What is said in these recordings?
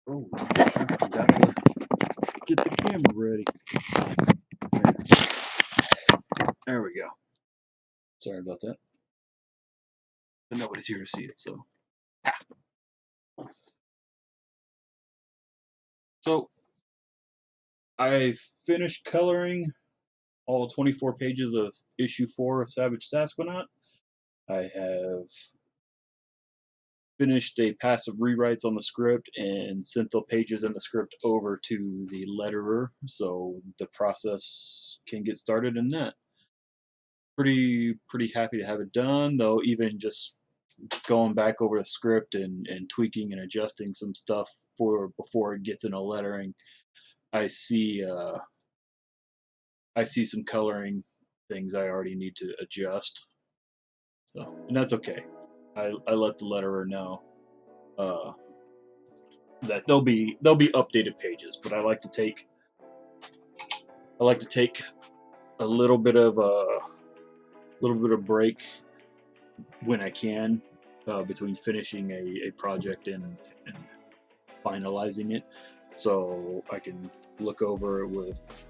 Oh, I forgot to get the camera ready. There we go. Sorry about that. But nobody's here to see it, so. So I finished coloring all 24 pages of issue 4 of Savage Sasquatch. I have finished a passive rewrites on the script and sent the pages in the script over to the letterer so the process can get started in that. Pretty happy to have it done, though. Even just going back over the script and tweaking and adjusting some stuff for before it gets into lettering, I see I see some coloring things I already need to adjust. So, and that's okay. I let the letterer know uh, that there'll be updated pages, but I like to take a little bit of break when I can between finishing a project and finalizing it, so I can look over it with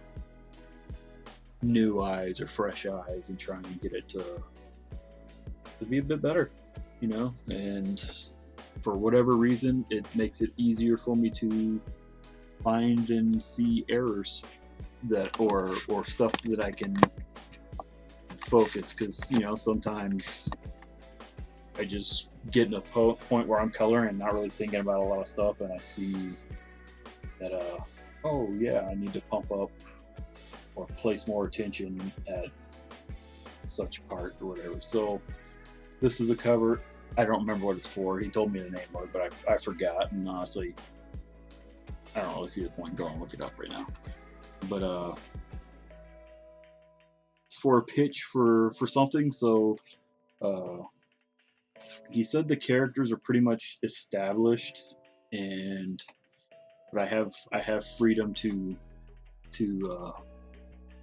new eyes or fresh eyes and try and get it to be a bit better, you know. And for whatever reason, it makes it easier for me to find and see errors that or stuff that I can focus, because sometimes I just get in a point where I'm coloring and not really thinking about a lot of stuff, and I see that oh yeah, I need to pump up or place more attention at such part or whatever. So this is a cover. I don't remember what it's for. He told me the name of it, but I forgot, and honestly, I don't really see the point in going look it up right now. But it's for a pitch for something. So uh, he said the characters are pretty much established, and but I have freedom to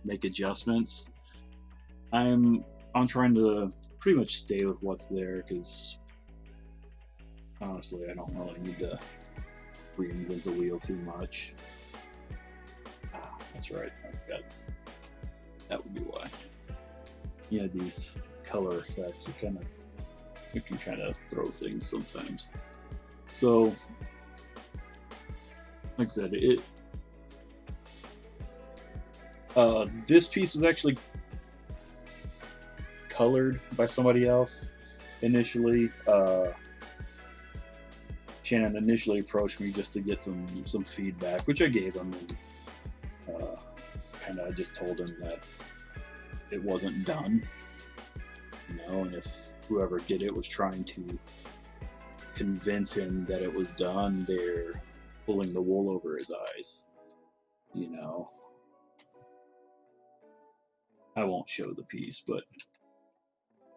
make adjustments. I'm trying to pretty much stay with what's there, because honestly, I don't really need to reinvent the wheel too much. Ah, that's right. I forgot. That would be why. Yeah, these color effects are it can kind of throw things sometimes. So, like I said, this piece was actually colored by somebody else initially. Shannon initially approached me just to get some feedback, which I gave him, and kind of just told him that it wasn't done, and if whoever did it was trying to convince him that it was done, they're pulling the wool over his eyes. I won't show the piece, but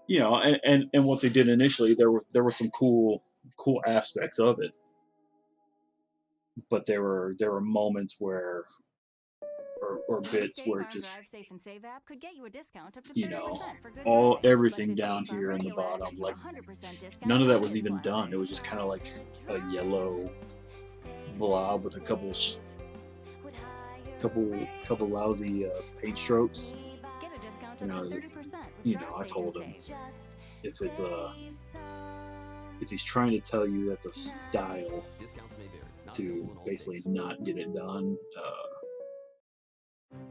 and what they did initially, there were some cool aspects of it, but there were moments where or The bits State where it Farm just Drive Safe and Save app could get you a discount up to you know 30% for good all driving. Let everything the down State Farm here in the Radio ad bottom, get you a like 100% none discount of on that was gas even done. It glasses. was just kind of like a yellow blob with a couple lousy paint strokes. Get a discount You up to know, 30% with you Drive know, I Safe and told him Save. if it's a if he's trying to tell you that's a style to basically not get it done,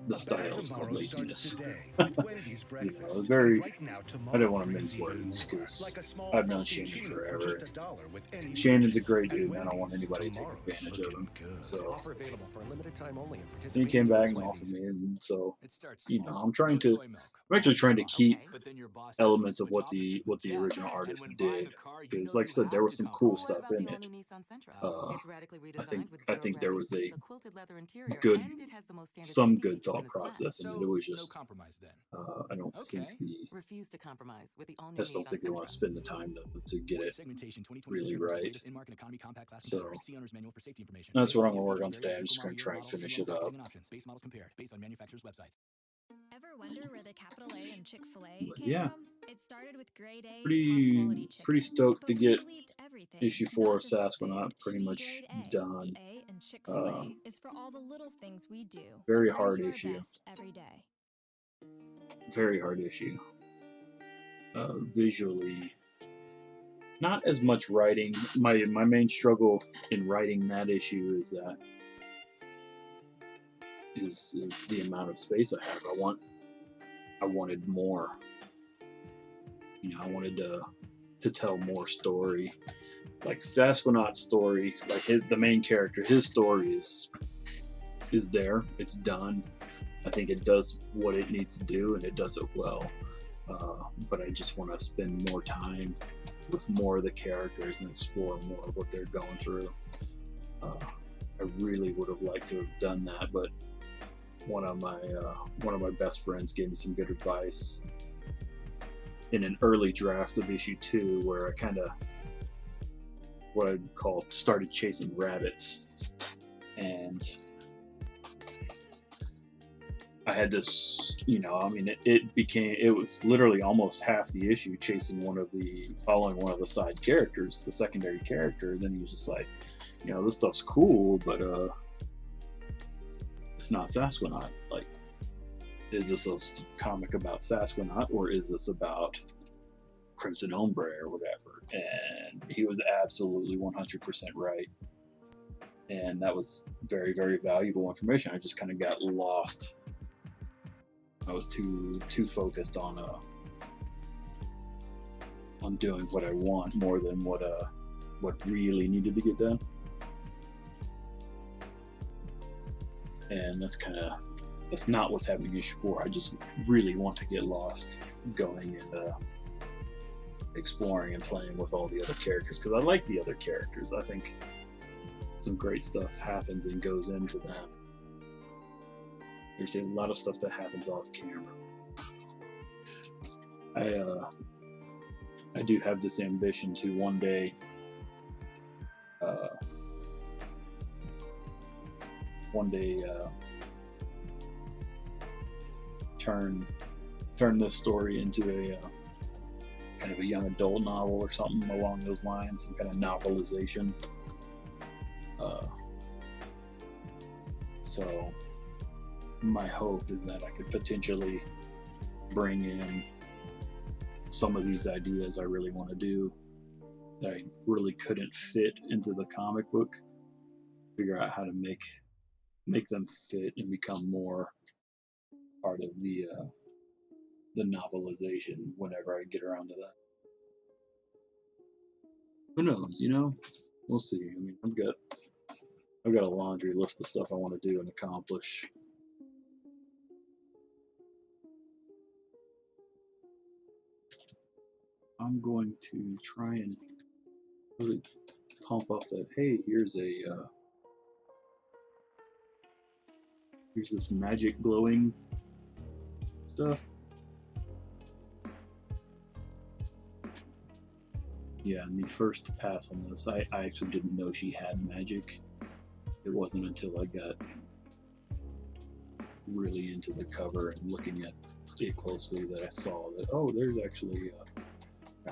the A better style is called tomorrow starts laziness. today with Wendy's breakfast. Very. Right now, I tomorrow didn't want to mince brings even words more. because Like a small I've known frosty Shannon chino for forever. just $1 with any Shannon's a purchase. great At dude, and I don't want Wendy's, anybody to take tomorrow's advantage of him. looking good. So Offer available for a limited time only and he came participating back U.S. and offered Wendy's. me, and so It starts small. I'm trying No to. soy milk. I'm actually trying to Fine. keep Okay. But then your boss tells you to elements of switch offices what with the Jeff. original And artist when buying did, a car, you because know like I you said, there have was to some cool What compromise. stuff about in the it. all-new Nissan Sentra? Uh, It's radically I think redesigned with I zero think there gravity was seats, a quilted leather interior, good and it has the most standard some safety good features in thought its class. process in it. It So, was no just compromise then. I don't think Okay. Refuse to compromise with the I all-new just don't Nissan think they want Sentra. to spend the time to get What it segmentation 2026 really versus right. latest in-market economy compact class So competitors. See owner's manual for safety information. that's what I'm Availability gonna of work on features vary today. by I'm vehicle just gonna model, year, try and model, finish single it motor up. pricing and options. Base models compared based on manufacturer's websites. Ever wonder where the capital A in Chick-fil-A But came yeah, from? It started with grade A, pretty top-quality pretty chicken. stoked But to we get believed everything, issue 4 not of just the Sasquatch food, pretty should be much grade A. done. The A in Chick-fil-A Um, is for all the little things we do to very bring hard you our issue. best every day. Very hard issue. Visually, not as much writing. My main struggle in writing that issue is the amount of space I have. I wanted more. You know, I wanted to tell more story. Like Sasquatch's story, like the main character, his story is there. It's done. I think it does what it needs to do, and it does it well. But I just want to spend more time with more of the characters and explore more of what they're going through. I really would have liked to have done that, but one of my best friends gave me some good advice in an early draft of issue 2, where I kind of what I'd call started chasing rabbits, and I had this, you know, I mean, it was literally almost half the issue following one of the side characters, the secondary characters, and he was just like, you know, this stuff's cool, but it's not Sasquatch. Like, is this a comic about Sasquatch, or is this about Crimson Ombre or whatever? And he was absolutely 100% right, and that was very, very valuable information. I just kind of got lost. I was too focused on doing what I want more than what really needed to get done. And that's not what's happening in issue 4. I just really want to get lost going and exploring and playing with all the other characters, because I like the other characters. I think some great stuff happens and goes into them. There's a lot of stuff that happens off camera. I do have this ambition to one day turn this story into a kind of a young adult novel or something along those lines, some kind of novelization. So my hope is that I could potentially bring in some of these ideas I really want to do that I really couldn't fit into the comic book, figure out how to make them fit and become more part of the novelization whenever I get around to that. Who knows, you know? We'll see. I mean, I've got a laundry list of stuff I want to do and accomplish. I'm going to try and really pump up that, hey, here's this magic glowing stuff. Yeah, and the first pass on this, I actually didn't know she had magic. It wasn't until I got really into the cover and looking at it closely that I saw that, oh, there's actually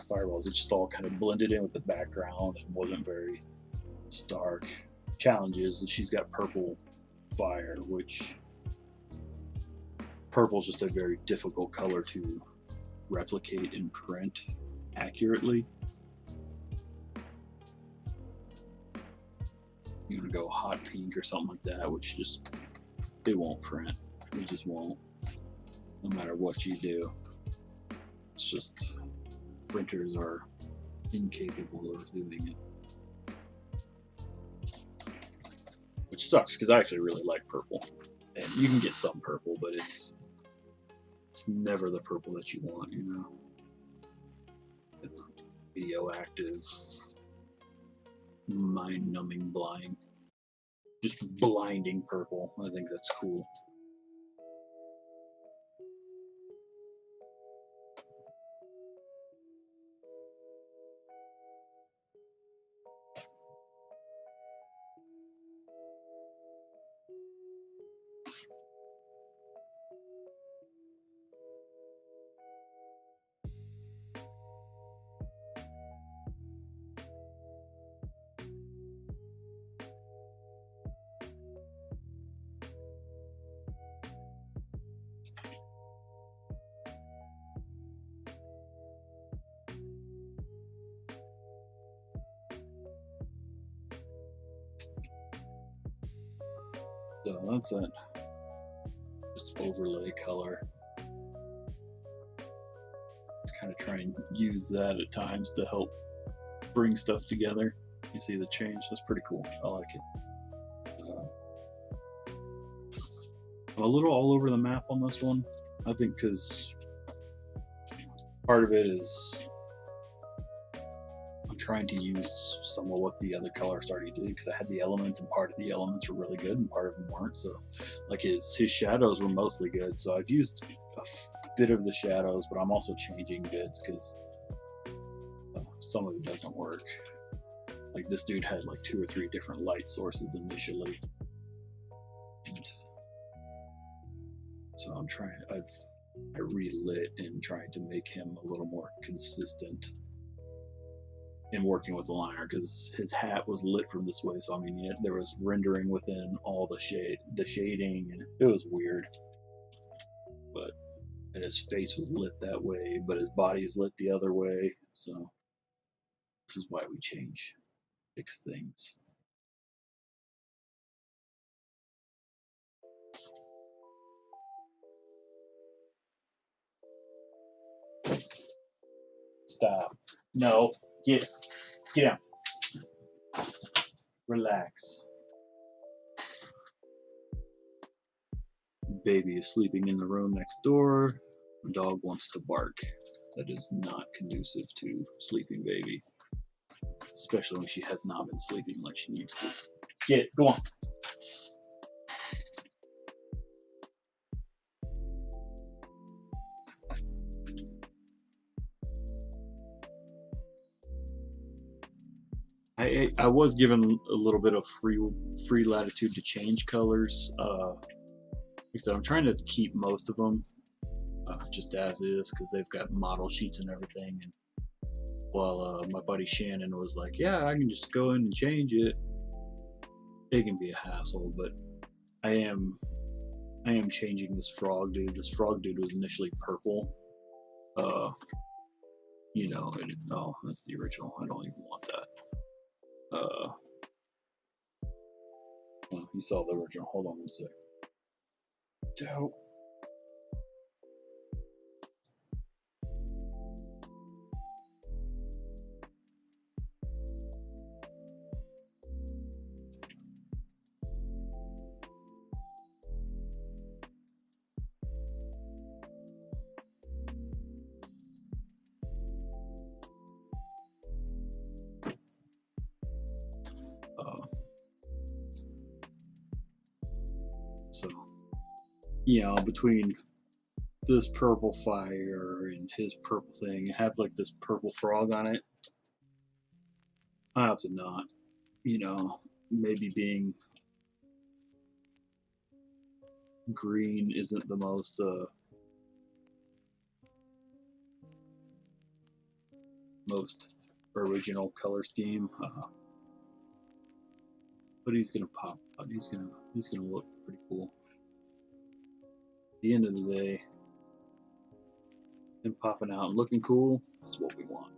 fireballs. It just all kind of blended in with the background and wasn't very stark. Challenge is that she's got purple fire, which purple is just a very difficult color to replicate in print accurately. You're gonna go hot pink or something like that, which just, it won't print. It just won't, no matter what you do. It's just, printers are incapable of doing it, which sucks because I actually really like purple, and you can get some purple, but it's never the purple that you want, you know. Radioactive, mind-numbing, just blinding purple. I think that's cool. So that's that. Just overlay color. Kind of try and use that at times to help bring stuff together. You see the change? That's pretty cool. I like it. I'm a little all over the map on this one. I think because part of it is I'm trying to use some of what the other colors already did, because I had the elements and part of the elements were really good and part of them weren't. So like his shadows were mostly good. So I've used a bit of the shadows, but I'm also changing bits because some of it doesn't work. Like this dude had like 2 or 3 different light sources initially. And so I'm trying, I relit and trying to make him a little more consistent in working with the liner, because his hat was lit from this way. So I mean, there was rendering within all the shading, and it was weird. But and his face was lit that way, but his body's lit the other way. So this is why we fix things. Stop. No. Get down. Relax. Baby is sleeping in the room next door. The dog wants to bark. That is not conducive to sleeping baby. Especially when she has not been sleeping like she needs to. Go on. I was given a little bit of free latitude to change colors. Like I said, I'm trying to keep most of them just as is, because they've got model sheets and everything. And while my buddy Shannon was like, "Yeah, I can just go in and change it," it can be a hassle. But I am changing this frog dude. This frog dude was initially purple. You know, no, that's the original. I don't even want that. Well, you saw the original. Hold on one sec. Dope. So, you know, between this purple fire and his purple thing, have like this purple frog on it. I have to not, you know, maybe being green isn't the most original color scheme, but he's gonna pop out. He's gonna look pretty cool. At the end of the day, him popping out and looking cool is what we want.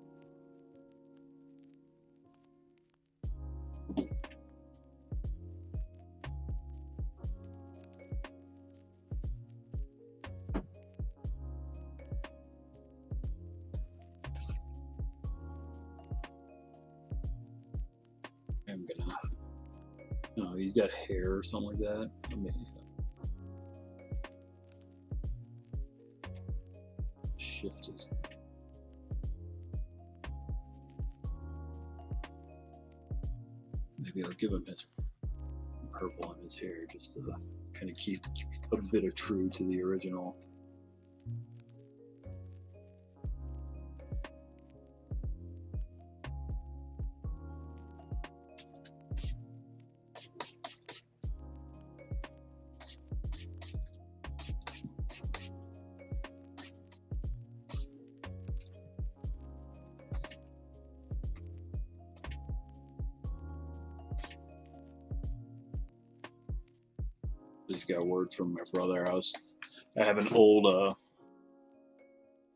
I'm gonna, no, he's got hair or something like that. I mean, shift his. Maybe I'll give him his purple on his hair just to kind of keep a bit of true to the original. Just got word from my brother. I have an old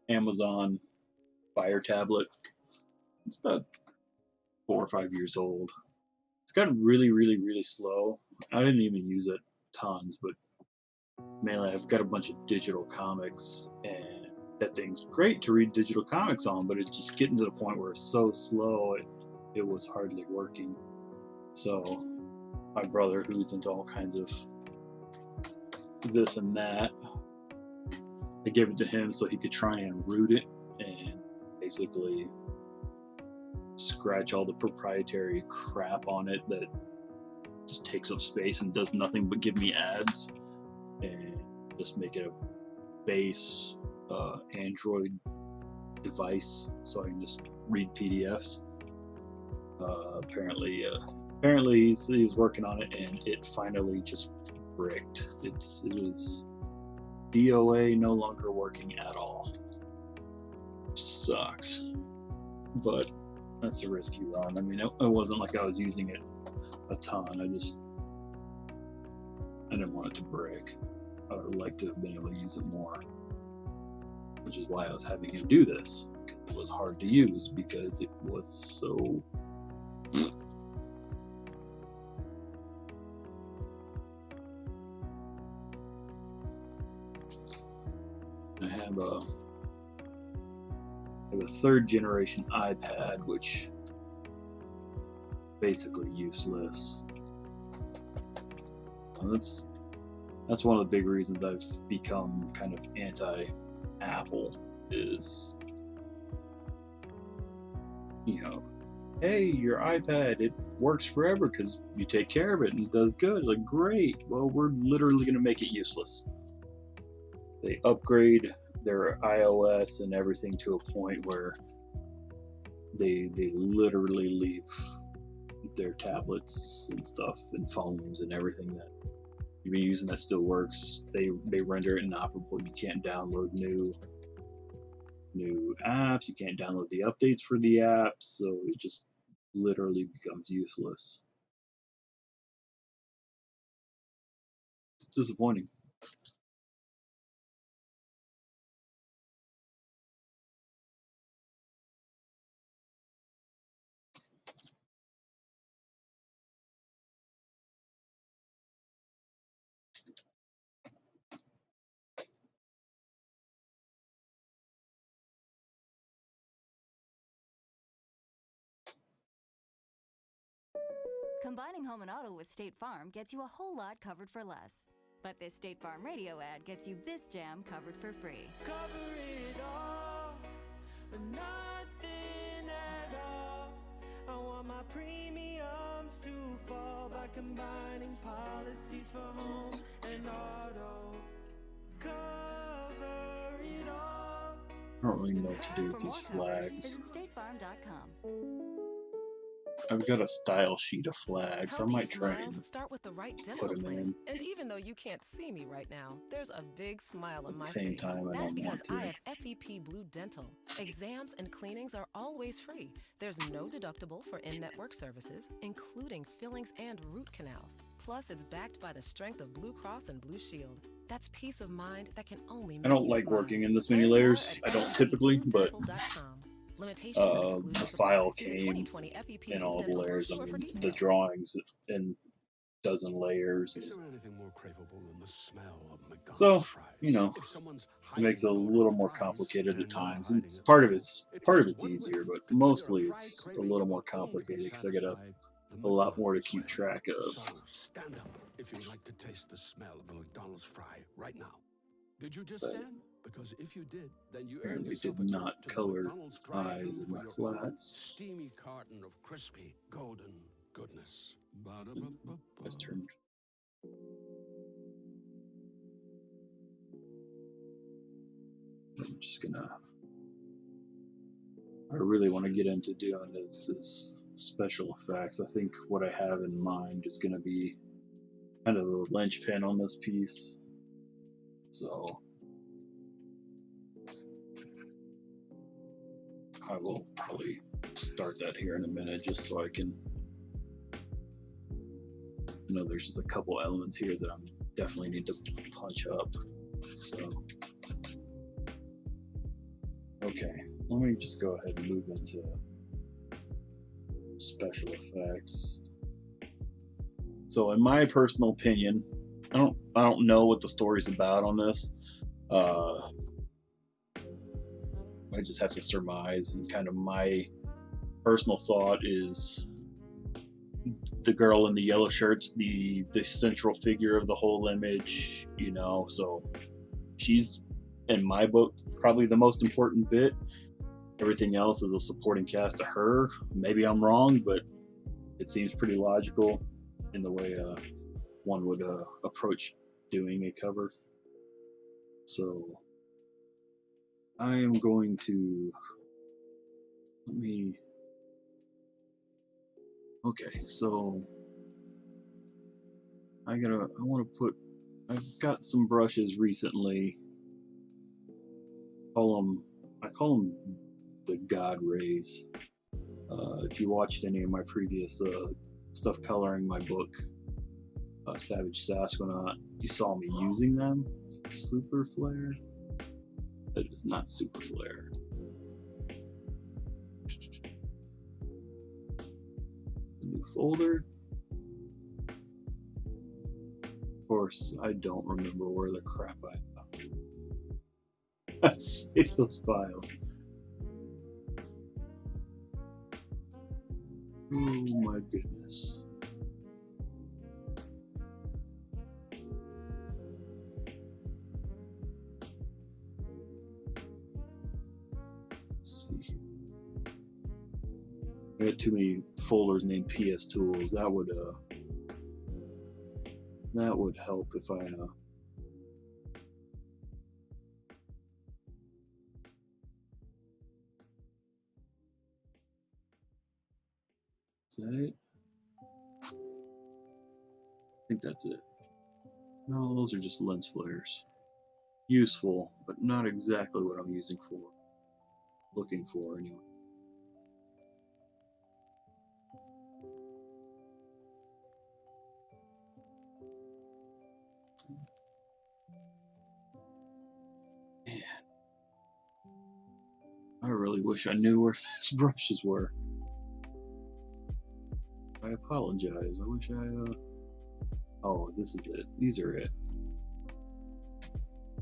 Amazon Fire tablet. It's about 4 or 5 years old. It's gotten really, really, really slow. I didn't even use it tons, but mainly I've got a bunch of digital comics, and that thing's great to read digital comics on, but it's just getting to the point where it's so slow, it was hardly working. So my brother, who's into all kinds of this and that, I gave it to him so he could try and root it and basically scratch all the proprietary crap on it that just takes up space and does nothing but give me ads, and just make it a base Android device so I can just read PDFs. Apparently he was working on it, and it finally just bricked. It was DOA no longer working at all. Sucks, but that's a risky run. I mean, it wasn't like I was using it a ton. I didn't want it to break. I would have liked to have been able to use it more, which is why I was having him do this, because it was hard to use because it was so. I have a third generation iPad, which basically useless. And that's one of the big reasons I've become kind of anti-Apple is, hey, your iPad, it works forever because you take care of it and it does good. Like, great. Well, we're literally going to make it useless. They upgrade their iOS and everything to a point where they literally leave their tablets and stuff and phones and everything that you've been using that still works. They render it inoperable. You can't download new apps. You can't download the updates for the apps. So it just literally becomes useless. It's disappointing. Combining home and auto with State Farm gets you a whole lot covered for less. But this State Farm radio ad gets you this jam covered for free. Cover it all, but nothing at all. I want my premiums to fall by combining policies for home and auto. Cover it all. I don't really know what to do with these flags. Visit statefarm.com. I've got a style sheet of flags. I might try and start with the right put them in. And even though you can't see me right now, there's a big smile on At the my same face. time, I That's don't because want to. I have FEP Blue Dental. Exams and cleanings are always free. There's no deductible for in-network services, including fillings and root canals. Plus, it's backed by the strength of Blue Cross and Blue Shield. That's peace of mind that can only make I don't you like smile. working in this many Learn more layers. at I don't typically, but FEPBlueDental.com. Limitations and the exclusions file apply. See the came 2020 FEP in Blue all the Dental layers. I brochure for mean, the details. drawings in dozen layers. Is there anything more craveable than the smell of McDonald's So, fries? It If someone's makes it a hiding little more fries complicated and at times. hiding And a part of fry, it's it easier, takes one but whiff mostly to get a it's fried a little craving more that will only be complicated because I gotta satisfied the a lot more to McDonald's keep way. track of. So stand up if you would like to taste the smell of a McDonald's fry right now. Did you just But stand? Because if you did, then you earned apparently yourself did a trip not to the color McDonald's eyes drive-thru in for my your flats. steamy carton of crispy golden goodness. Let's turn. I'm just gonna. I really want to get into doing is special effects. I think what I have in mind is going to be kind of the linchpin on this piece. So I will probably start that here in a minute just so I can. There's just a couple elements here that I definitely need to punch up. So, okay, let me just go ahead and move into special effects. So, in my personal opinion, I don't know what the story's about on this. I just have to surmise, and kind of my personal thought is the girl in the yellow shirt's the central figure of the whole image, you know. So she's, in my book, probably the most important bit. Everything else is a supporting cast to her. Maybe I'm wrong, but it seems pretty logical in the way one would approach doing a cover. So I am going to okay, so I've got some brushes recently. I call them the God Rays. If you watched any of my previous stuff coloring my book, Savage Sasquatch, you saw me using them. Is it Super Flare? It is not Super Flare. New folder. Of course, I don't remember where the crap I saved those files. Oh my goodness. Let's see. I got too many folders named PS Tools. That would help if I is that it? I think that's it. No, those are just lens flares. Useful, but not exactly what I'm looking for anyway. Man, I really wish I knew where these brushes were. I apologize. I wish I oh, this is it. These are it.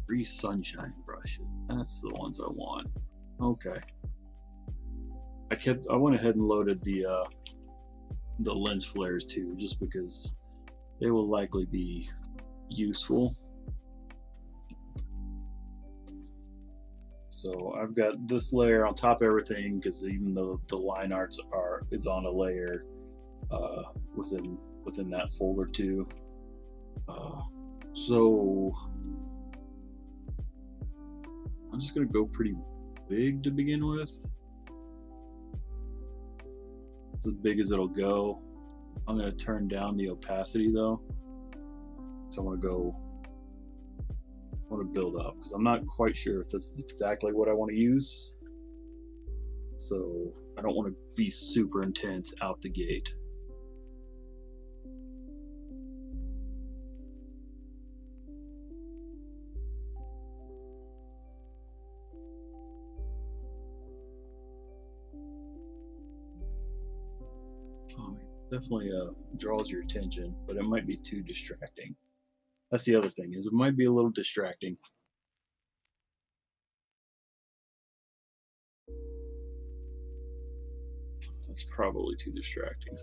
3 sunshine brushes. That's the ones I want. Okay. I went ahead and loaded the lens flares too, just because they will likely be useful. So I've got this layer on top of everything, because even though the line arts is on a layer within that folder too. So I'm just gonna go pretty big to begin with. It's as big as it'll go. I'm gonna turn down the opacity though, so I want to build up, because I'm not quite sure if this is exactly what I want to use. So I don't want to be super intense out the gate. Definitely draws your attention, but it might be too distracting. That's the other thing, is it might be a little distracting. That's probably too distracting.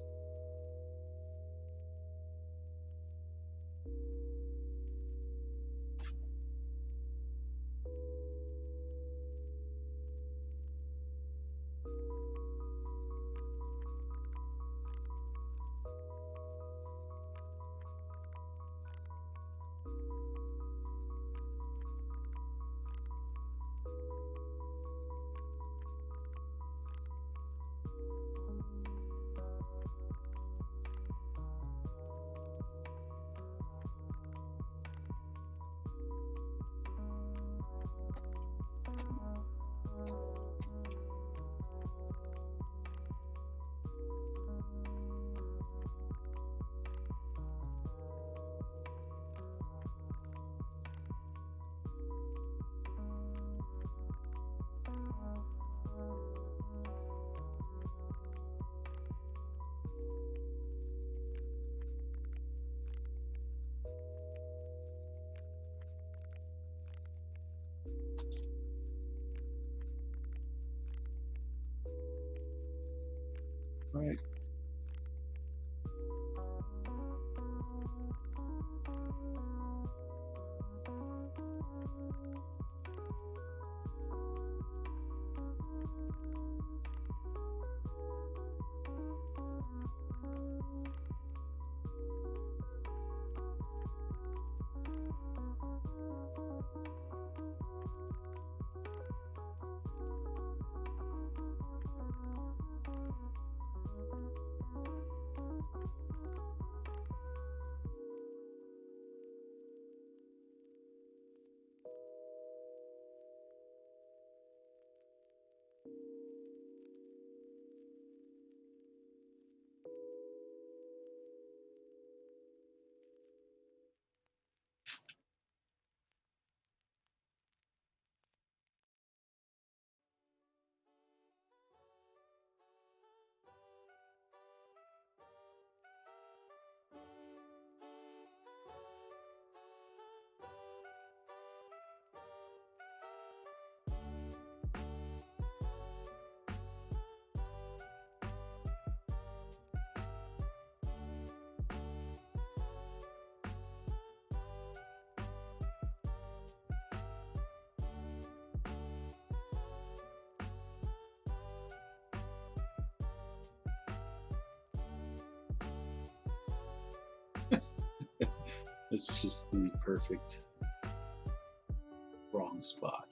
It's just the perfect wrong spot.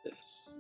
This.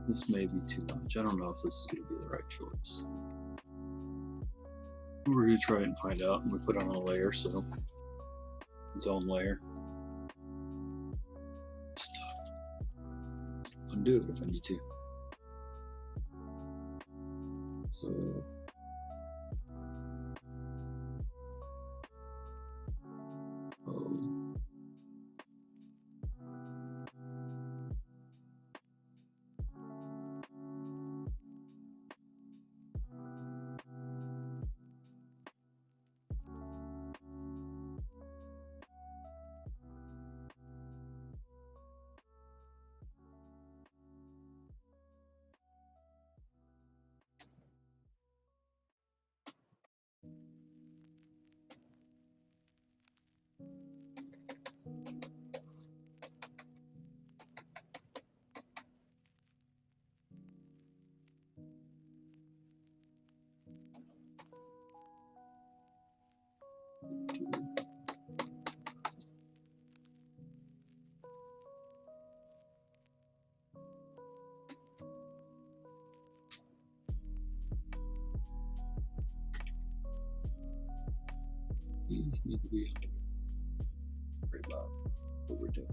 This may be too much. I don't know if this is going to be the right choice. We're going to try it and find out, and we put on a layer, so its own layer. Just undo it if I need to. So these need to be right about what we're doing.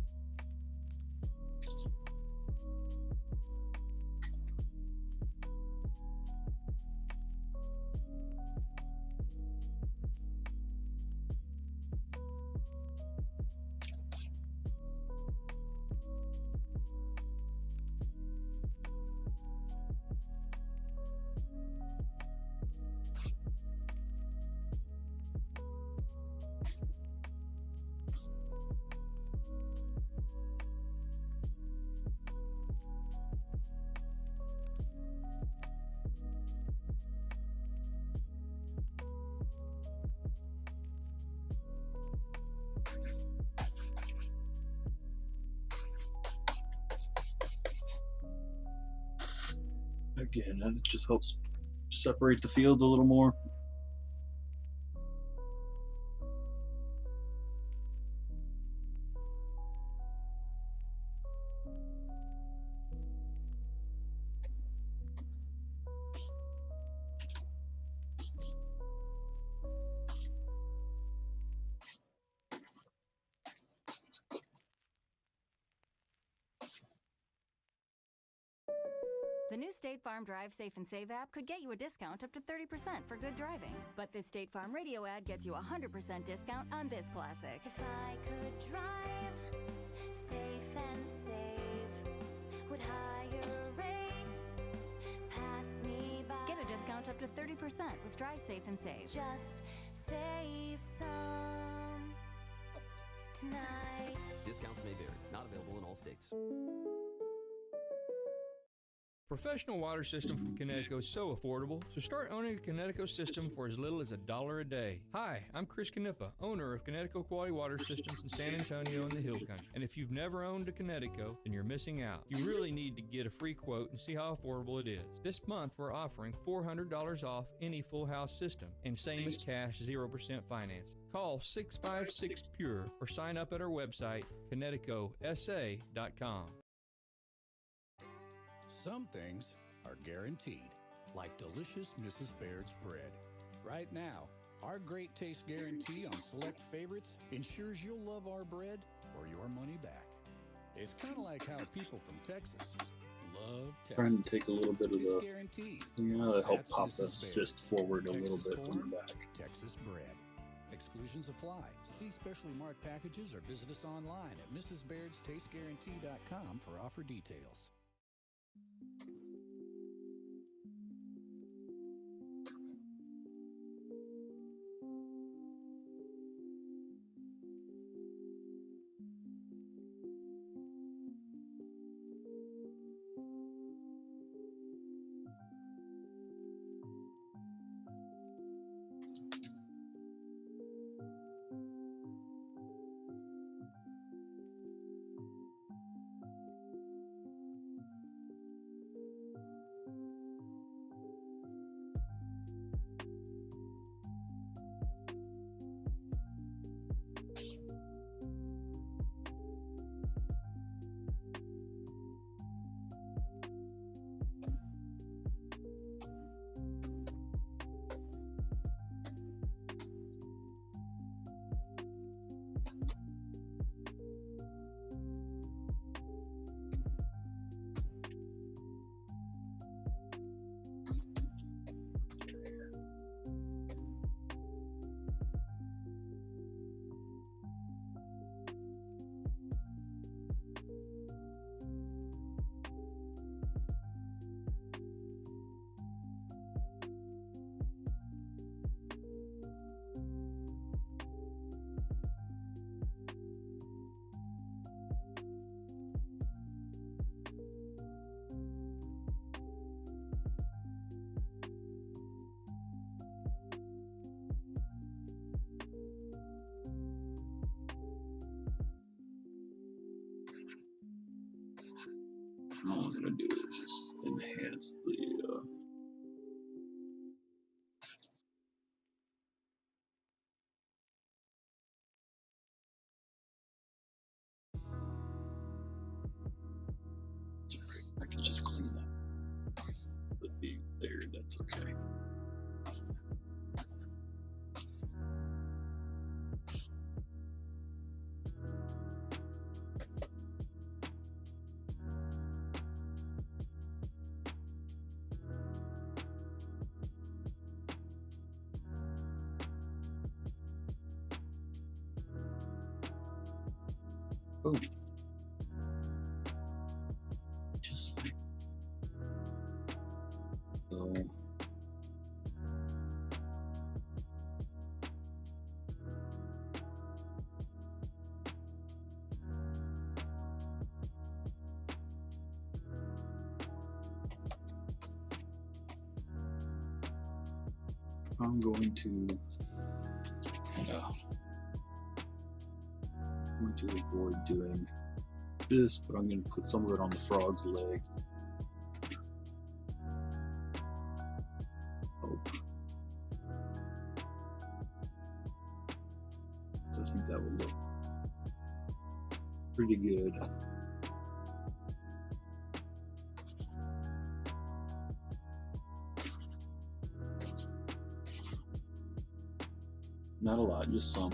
Again, that just helps separate the fields a little more. The new State Farm Drive Safe and Save app could get you a discount up to 30% for good driving. But this State Farm radio ad gets you a 100% discount on this classic. If I could drive safe and save, would higher rates pass me by? Get a discount up to 30% with Drive Safe and Save. Just save some tonight. Discounts may vary. Not available in all states. Professional water system from Connecticut is so affordable, so start owning a Connecticut system for as little as $1 a day. Hi, I'm Chris Knippa, owner of Connecticut Quality Water Systems in San Antonio in the Hill Country. And if you've never owned a Connecticut, then you're missing out. You really need to get a free quote and see how affordable it is. This month, we're offering $400 off any full house system, and same as cash, 0% finance. Call 656-PURE or sign up at our website, connecticutsa.com. Some things are guaranteed, like delicious Mrs. Baird's bread. Right now, our great taste guarantee on select favorites ensures you'll love our bread or your money back. It's kind of like how people from Texas love Texas. Trying to take a little bit of the, Guaranteed. to help That's pop Mrs. this Baird. fist forward a little Texas bit from the corn, back. Texas bread. Exclusions apply. See specially marked packages or visit us online at mrsbairdstasteguarantee.com for offer details. All I'm gonna do is just enhance the I can just clean that. The being there, that's okay. Boom. Just like so. I'm going to avoid doing this, but I'm going to put some of it on the frog's leg. hope. So I think that would look pretty good. Not a lot, just some.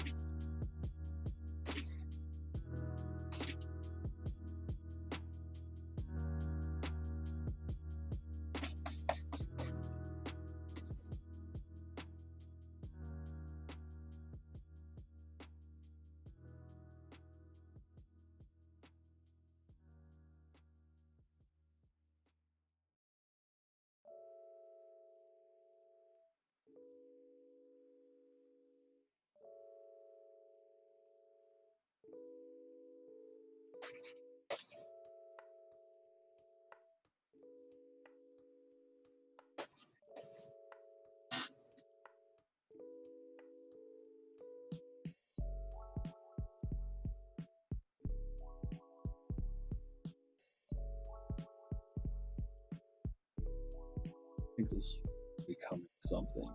I think this is becoming something.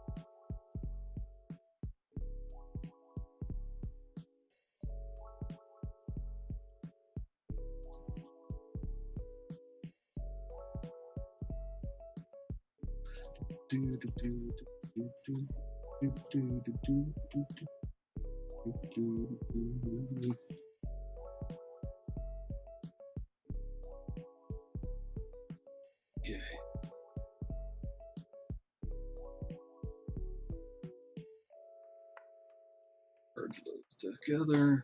Okay. Merge those together.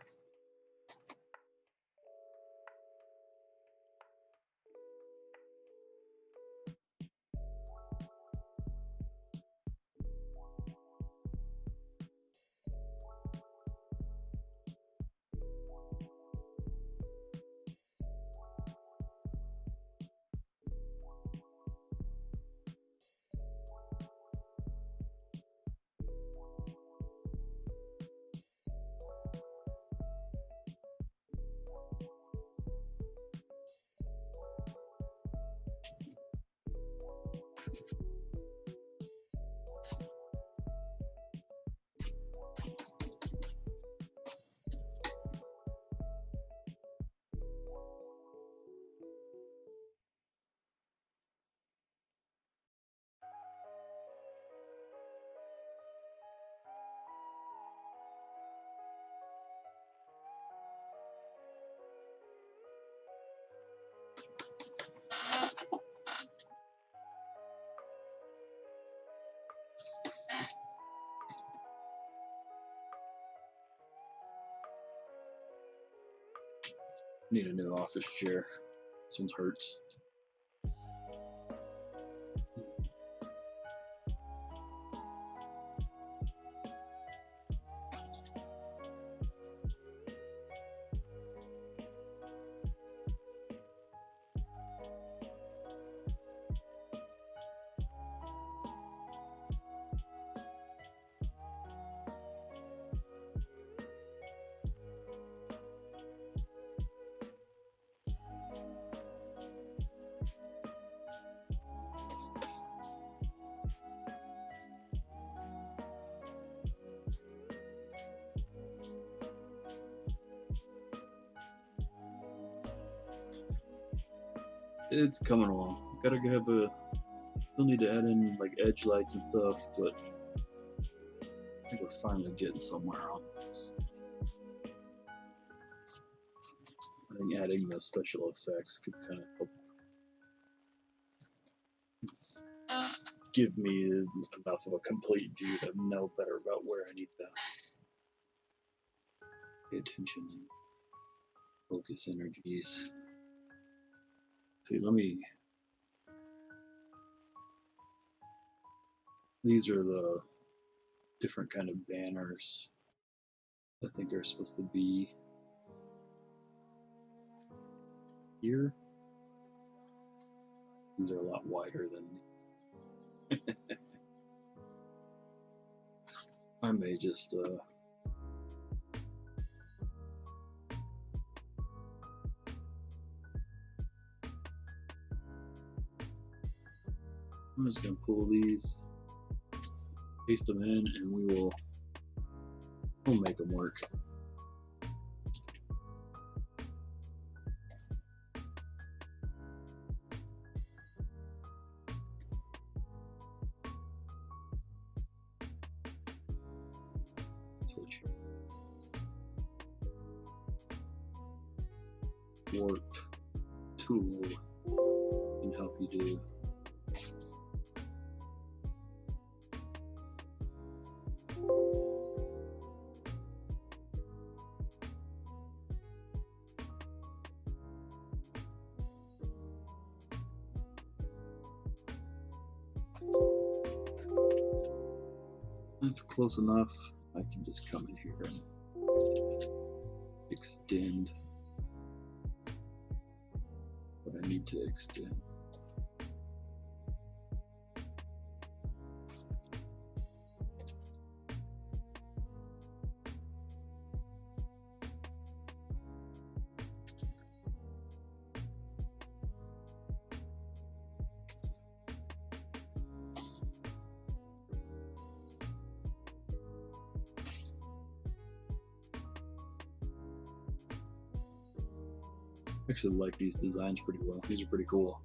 Need a new office chair. This one hurts. It's coming along. Gotta have a. Still need to add in like edge lights and stuff, but I think we're finally getting somewhere on this. I think adding the special effects could kind of help give me enough of a complete view to know better about where I need to pay attention and focus energies. See, let me. These are the different kind of banners I think are supposed to be here. These are a lot wider than I may just I'm just gonna pull these paste them in, and we'll make them work. Switch. Warp tool can help you do. That's close enough. I can just come in here and extend what I need to extend. I actually like these designs pretty well. These are pretty cool.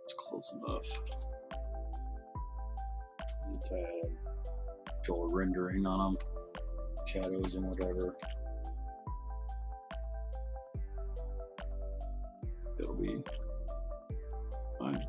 It's close enough. Let's go a rendering on them, shadows and whatever. It'll be fine.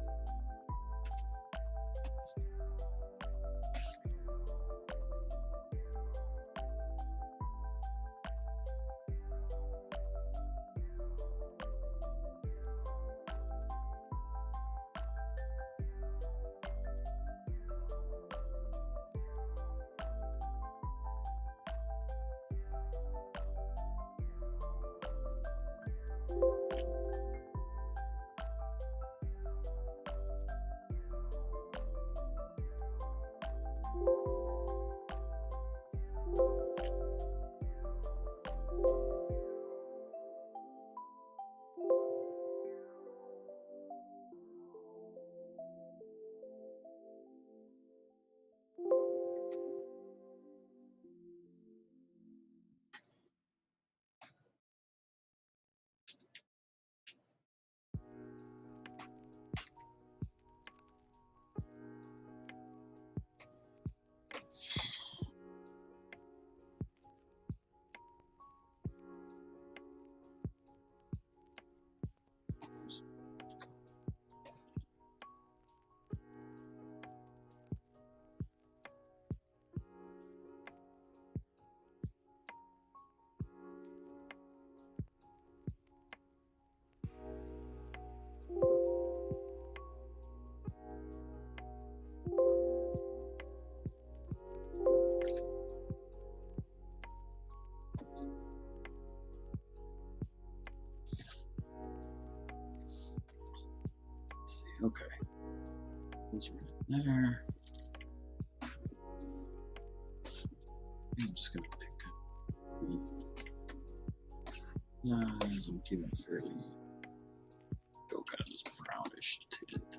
Okay. Those are in there. I'm just gonna pick I'm giving it fairly go kind of this brownish tint.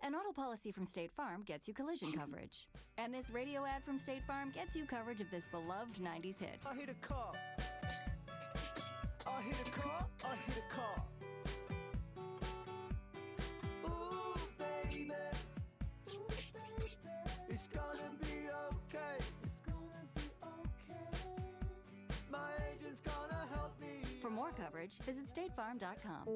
An auto policy from State Farm gets you collision coverage. And this radio ad from State Farm gets you coverage of this beloved 90s hit. I hit a car. I hit a car. I hit a car. Ooh, baby. It's gonna be okay. It's gonna be okay. My agent's gonna help me. For more coverage, visit statefarm.com.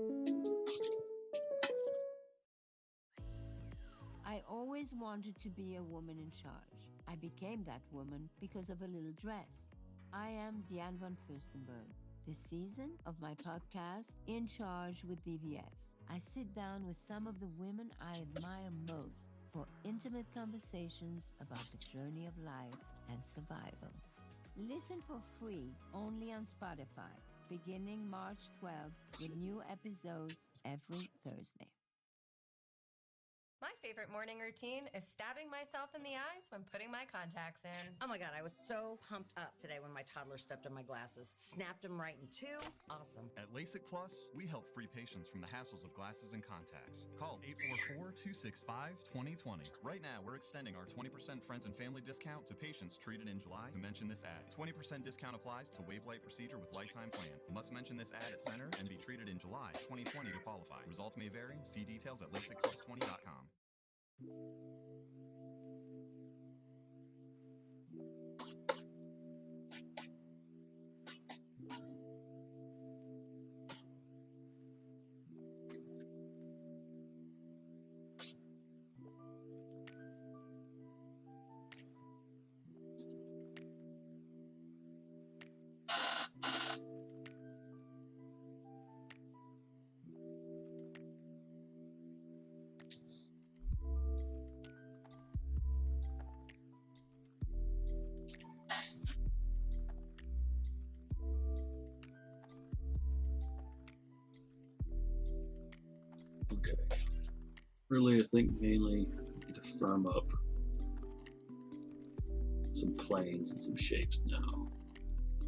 I always wanted to be a woman in charge. I became that woman because of a little dress. I am Diane von Furstenberg. This season of my podcast, In Charge with DVF, I sit down with some of the women I admire most for intimate conversations about the journey of life and survival. Listen for free only on Spotify, beginning March 12th with new episodes every Thursday. My favorite morning routine is stabbing myself in the eyes when putting my contacts in. Oh my God, I was so pumped up today when my toddler stepped on my glasses. Snapped them right in two. Awesome. At LASIK Plus, we help free patients from the hassles of glasses and contacts. Call 844-265-2020. Right now, we're extending our 20% friends and family discount to patients treated in July who mention this ad. 20% discount applies to Wavelight procedure with lifetime plan. Must mention this ad at center and be treated in July 2020 to qualify. Results may vary. See details at LASIKplus20.com. Okay. Really, I think mainly need to firm up some planes and some shapes now.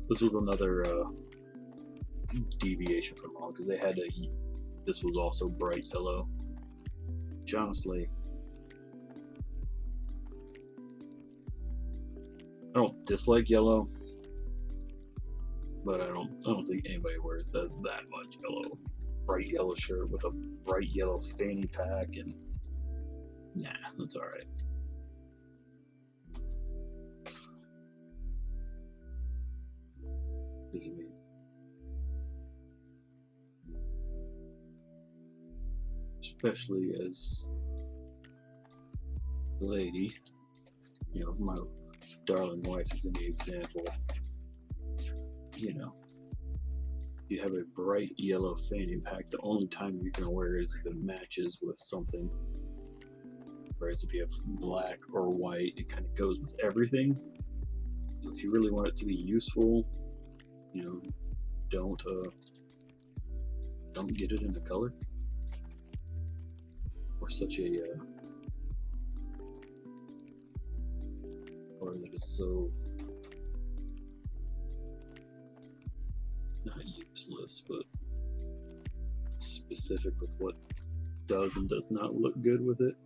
This was another deviation from all because they had a. This was also bright yellow. Which honestly, I don't dislike yellow, but I don't think anybody wears that much yellow. Bright yellow shirt with a bright yellow fanny pack, and nah, that's all right. Because I mean, especially as a lady, you know, my darling wife is any example. You know, you have a bright yellow fanny pack, the only time you're going to wear is if it matches with something. Whereas if you have black or white, it kind of goes with everything. So if you really want it to be useful, you know, don't get it in the color. Or such a color that is so not useless, but specific with what does and does not look good with it.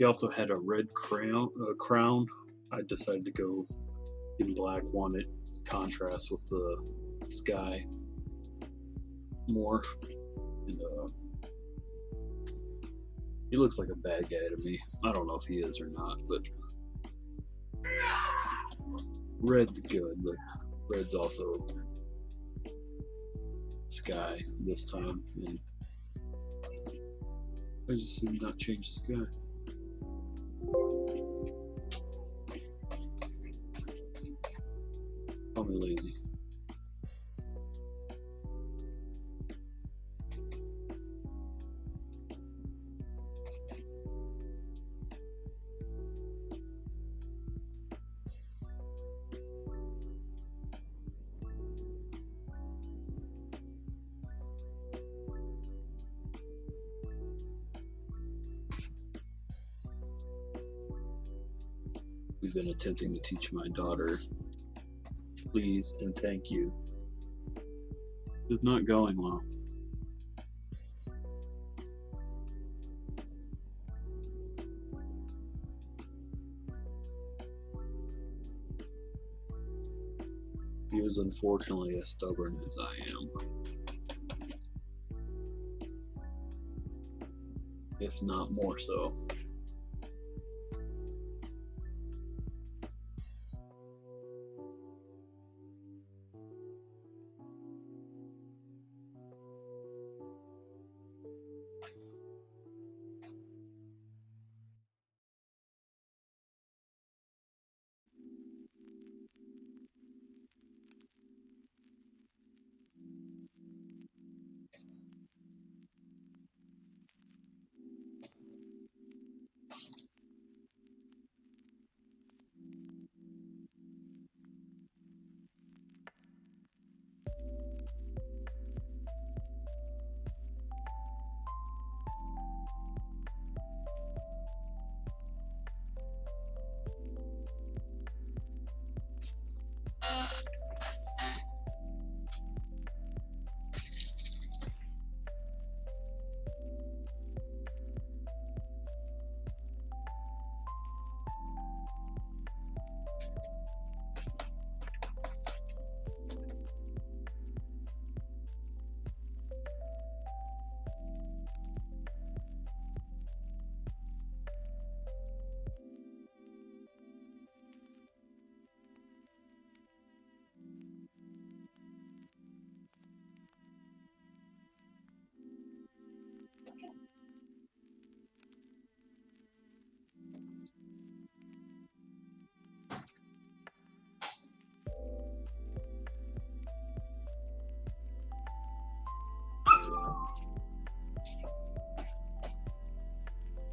He also had a red crown. I decided to go in black, wanted contrast with the sky more. And he looks like a bad guy to me. I don't know if he is or not, but red's good, but red's also sky this time, and I just did not change the sky. Call me lazy. We've been attempting to teach my daughter please and thank you. It's not going well. He is unfortunately as stubborn as I am. If not more so.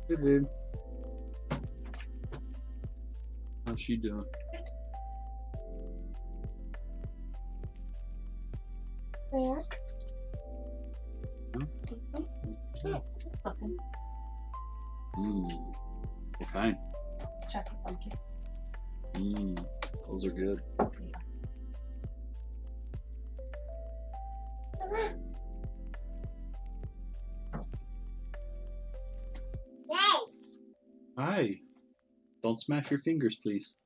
Hey babe. How's she doing? Yes. Huh? Yes. Pumpkin. What kind? Chocolate pumpkin. Those are good. Hi. Don't smash your fingers, please.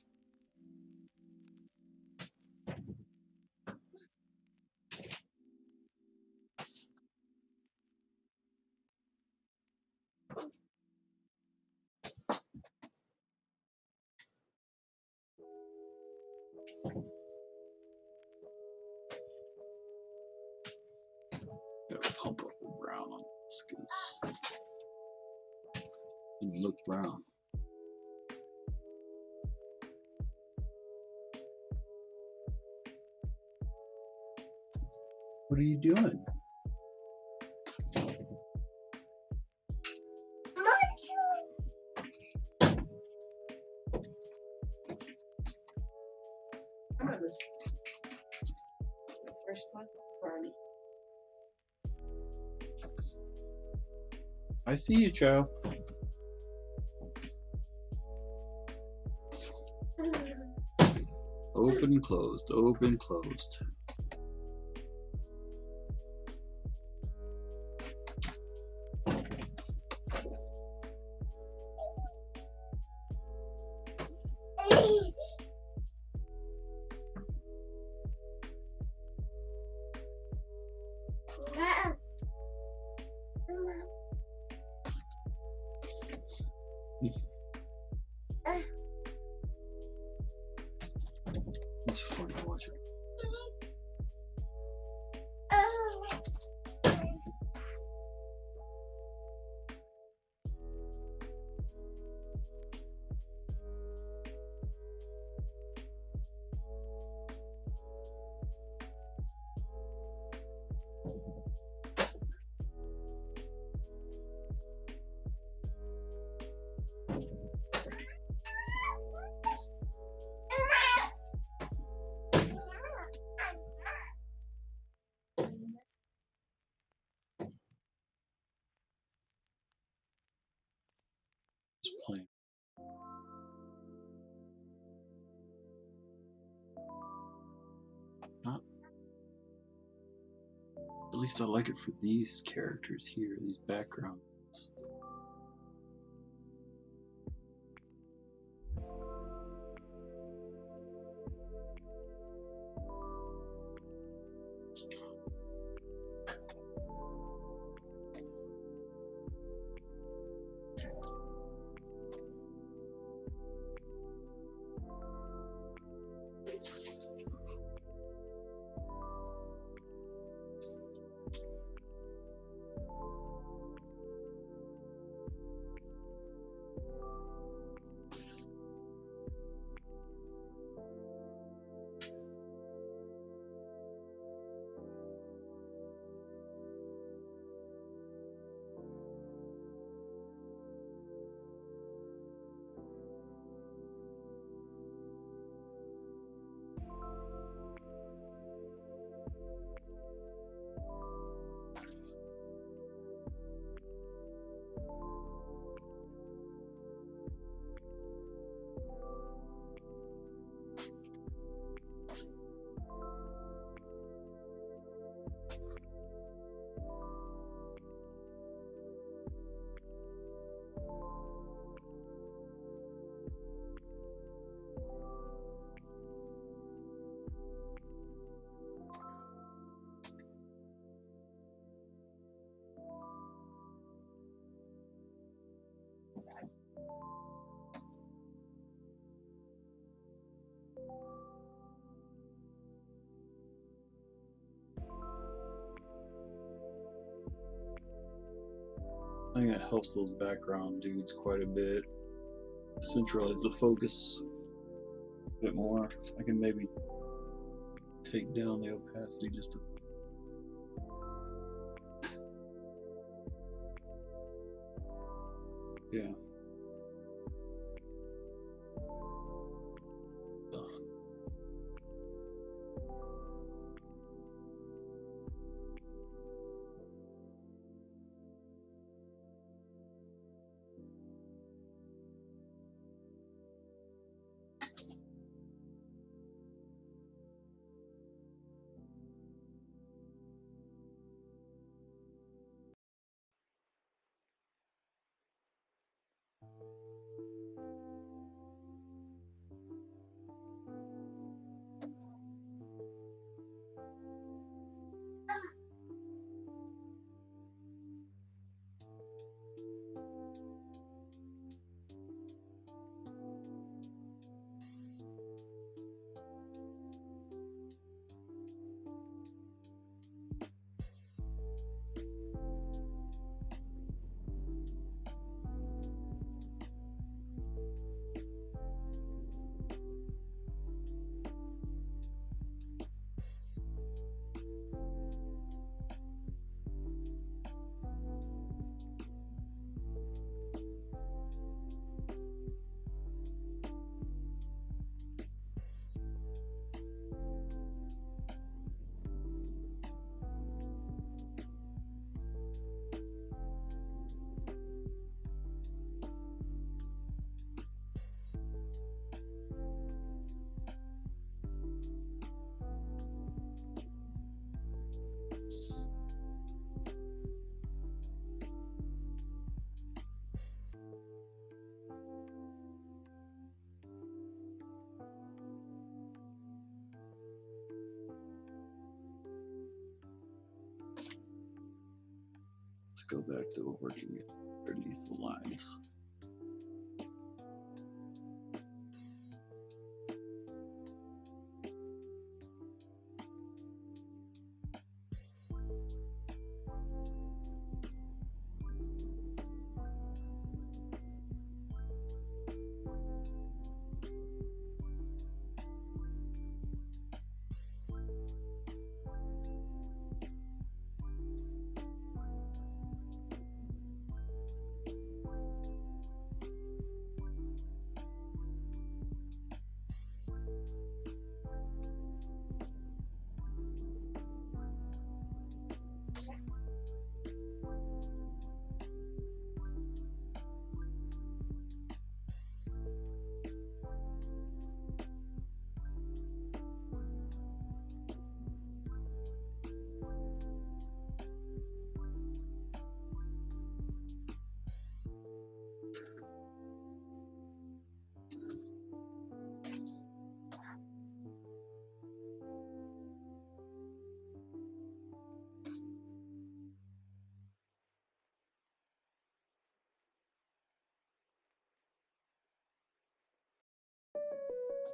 Gotta pump up the brown on this because it looks brown. What are you doing? First class party. I see you, Chow. Open, closed, open, closed. It's fun to watch it. Just playing. Not. At least I like it for these characters here, these backgrounds. I think it helps those background dudes quite a bit. Centralize the focus a bit more. I can maybe take down the opacity just a yeah. Let's go back to working it underneath the lines.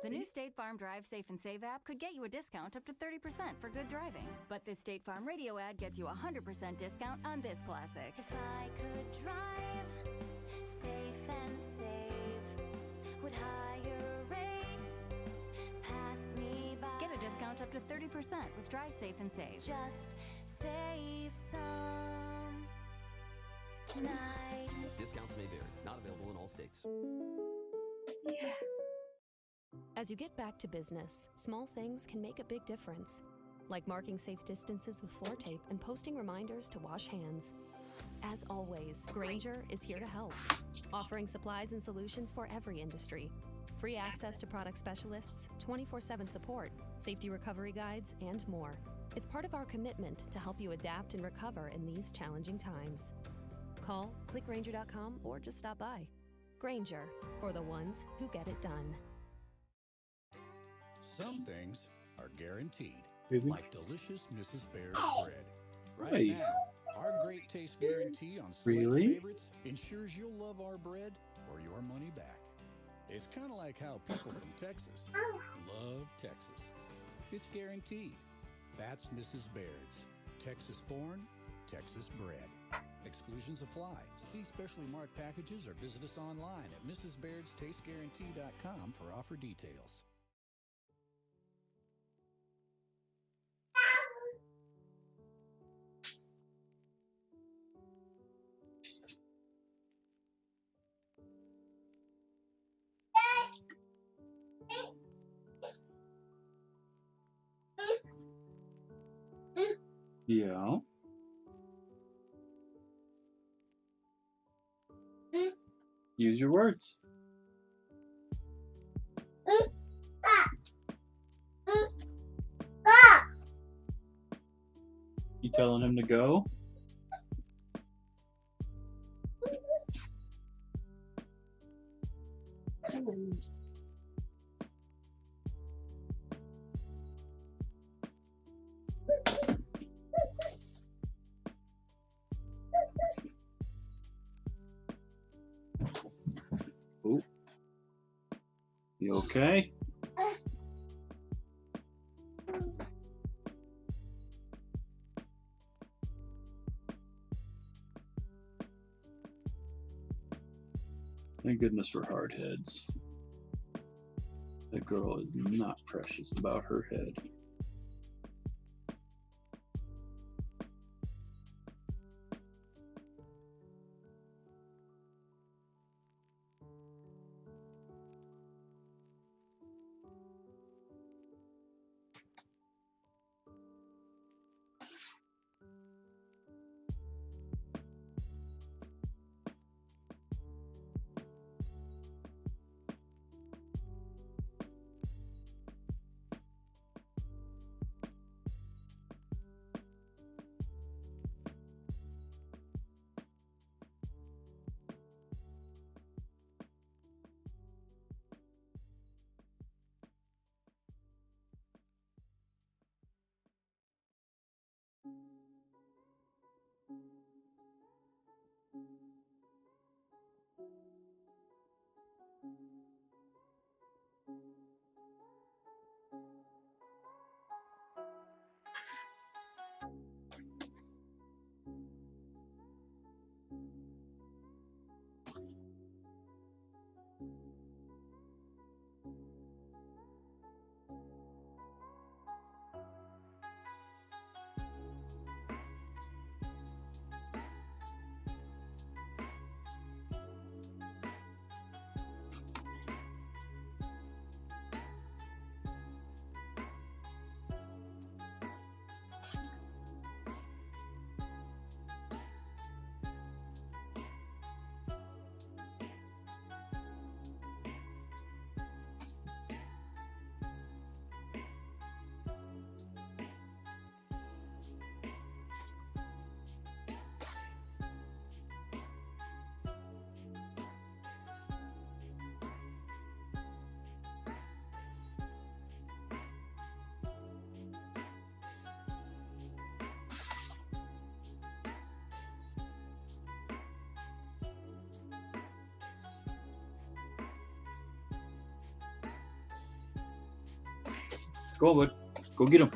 The new State Farm Drive Safe and Save app could get you a discount up to 30% for good driving. But this State Farm radio ad gets you a 100% discount on this classic. If I could drive safe and save, would higher rates pass me by? Get a discount up to 30% with Drive Safe and Save. Just save some tonight. Discounts may vary. Not available in all states. Yeah. As you get back to business, small things can make a big difference, like marking safe distances with floor tape and posting reminders to wash hands. As always, Grainger is here to help, offering supplies and solutions for every industry. Free access to product specialists, 24/7 support, safety recovery guides, and more. It's part of our commitment to help you adapt and recover in these challenging times. Call, click Grainger.com, or just stop by. Grainger, for the ones who get it done. Some things are guaranteed, Really? like delicious Mrs. Baird's bread. Right Hey. now, our great taste guarantee on select Really? favorites ensures you'll love our bread or your money back. It's kind of like how people from Texas love Texas. It's guaranteed. That's Mrs. Baird's. Texas born, Texas bred. Exclusions apply. See specially marked packages or visit us online at mrsbairdstasteguarantee.com for offer details. Yeah. Use your words. You telling him to go? Ooh. You okay? Thank goodness for hard heads. That girl is not precious about her head. Go on, bud. Go get him.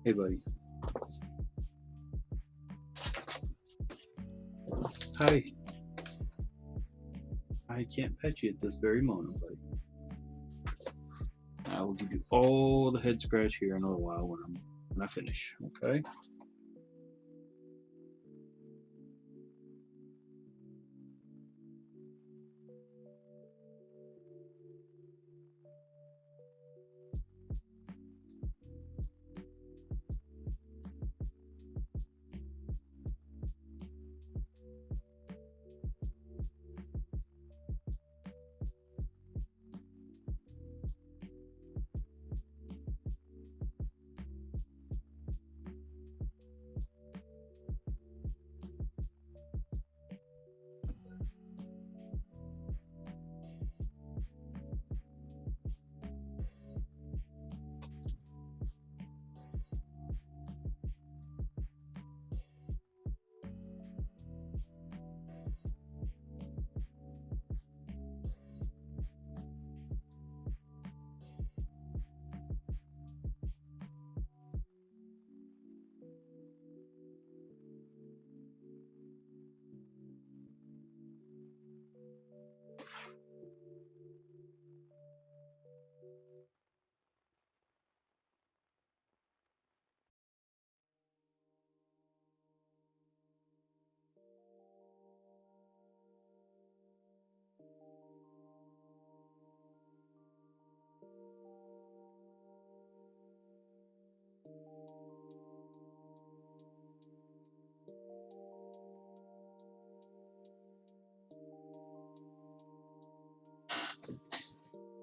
Hey, buddy. Hi. I can't pet you at this very moment, buddy. I will give you all the head scratch here in a little while when I finish, okay?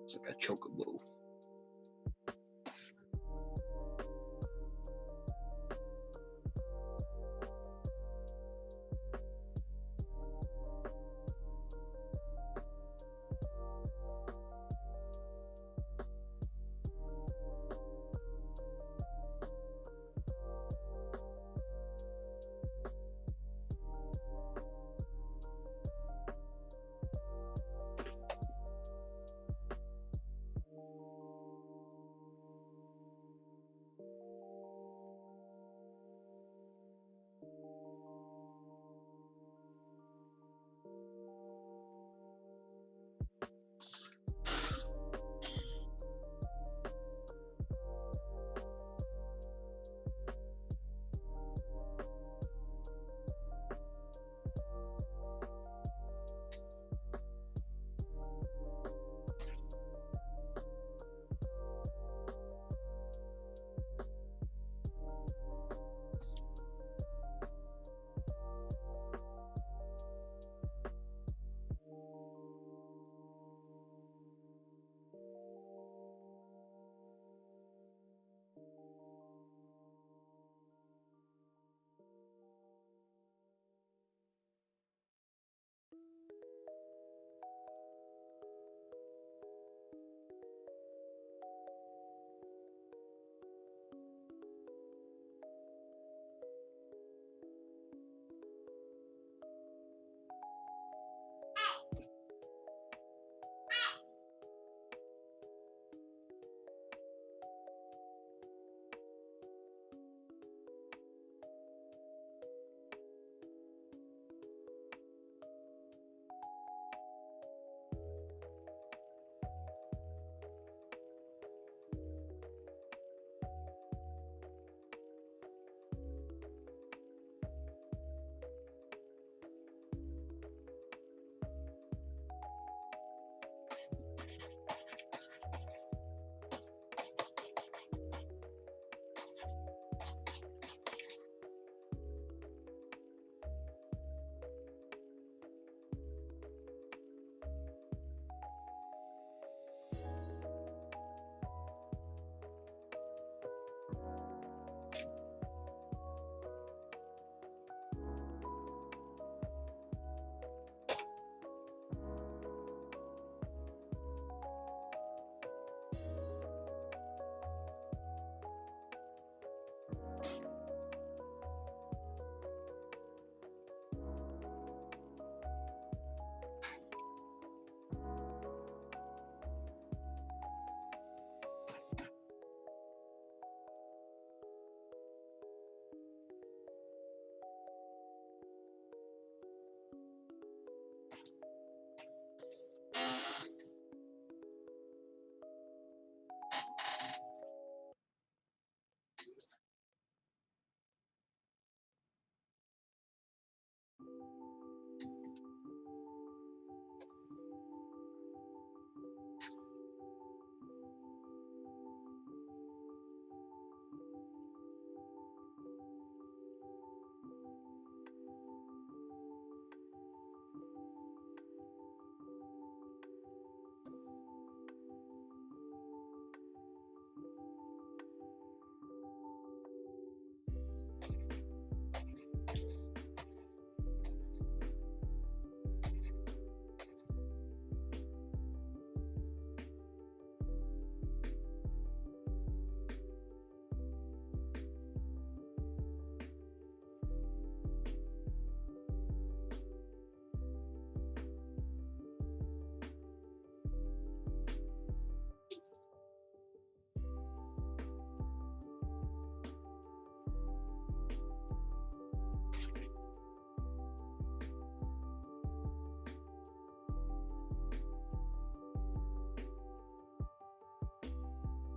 It's like a chocobo.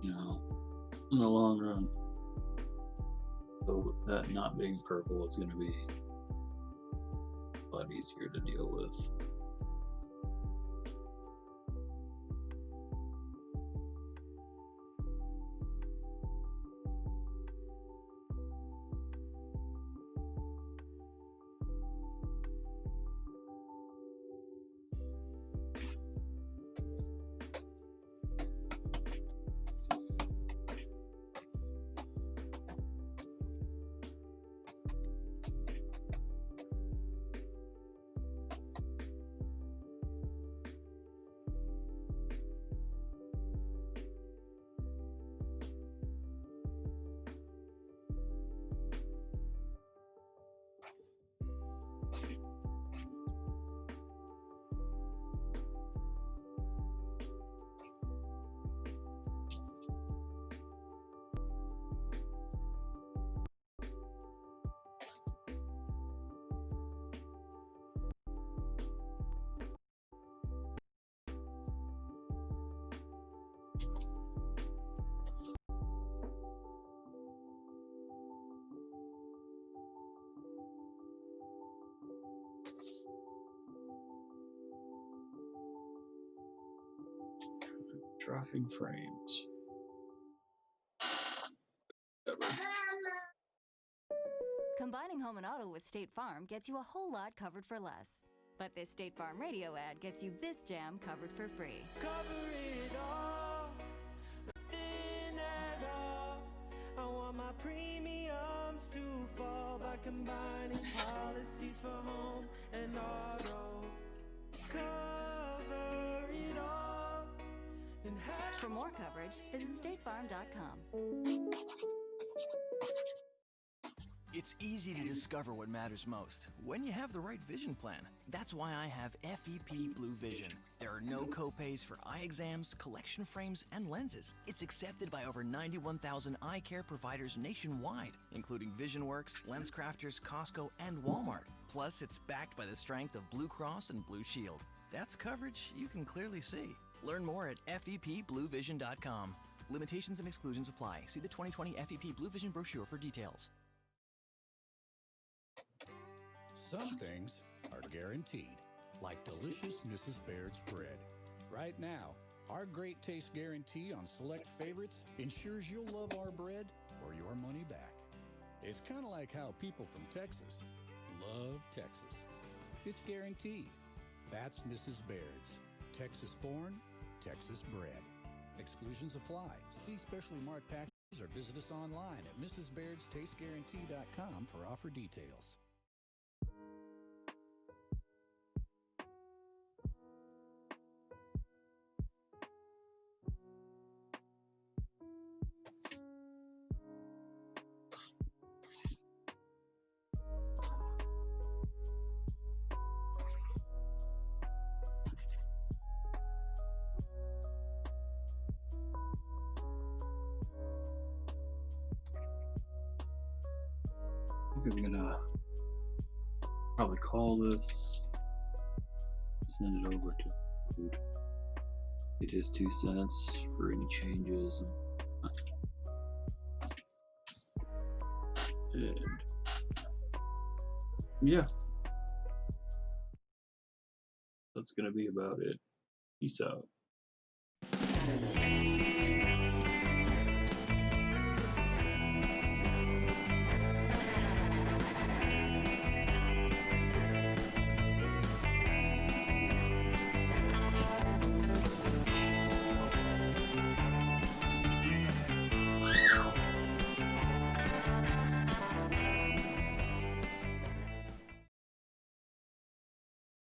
No, in the long run. So that not being purple is going to be a lot easier to deal with. Dropping frames. Combining home and auto with State Farm gets you a whole lot covered for less. But this State Farm radio ad gets you this jam covered for free. Cover it all, nothing at all. I want my premiums to fall by combining policies for home and auto. Cover it all. And For more coverage, visit statefarm.com. It's easy to discover what matters most when you have the right vision plan. That's why I have FEP Blue Vision. There are no copays for eye exams, collection frames, and lenses. It's accepted by over 91,000 eye care providers nationwide, including VisionWorks, LensCrafters, Costco, and Walmart. Plus, it's backed by the strength of Blue Cross and Blue Shield. That's coverage you can clearly see. Learn more at fepbluevision.com. Limitations and exclusions apply. See the 2020 FEP Blue Vision brochure for details. Some things are guaranteed, like delicious Mrs. Baird's bread. Right now, our great taste guarantee on select favorites ensures you'll love our bread or your money back. It's kind of like how people from Texas love Texas. It's guaranteed. That's Mrs. Baird's. Texas born, Texas bred. Exclusions apply. See specially marked packages or visit us online at mrsbairdstasteguarantee.com for offer details. I'm gonna probably call this, send it over to Food, get his 2 cents for any changes, and yeah, that's gonna be about it. Peace out.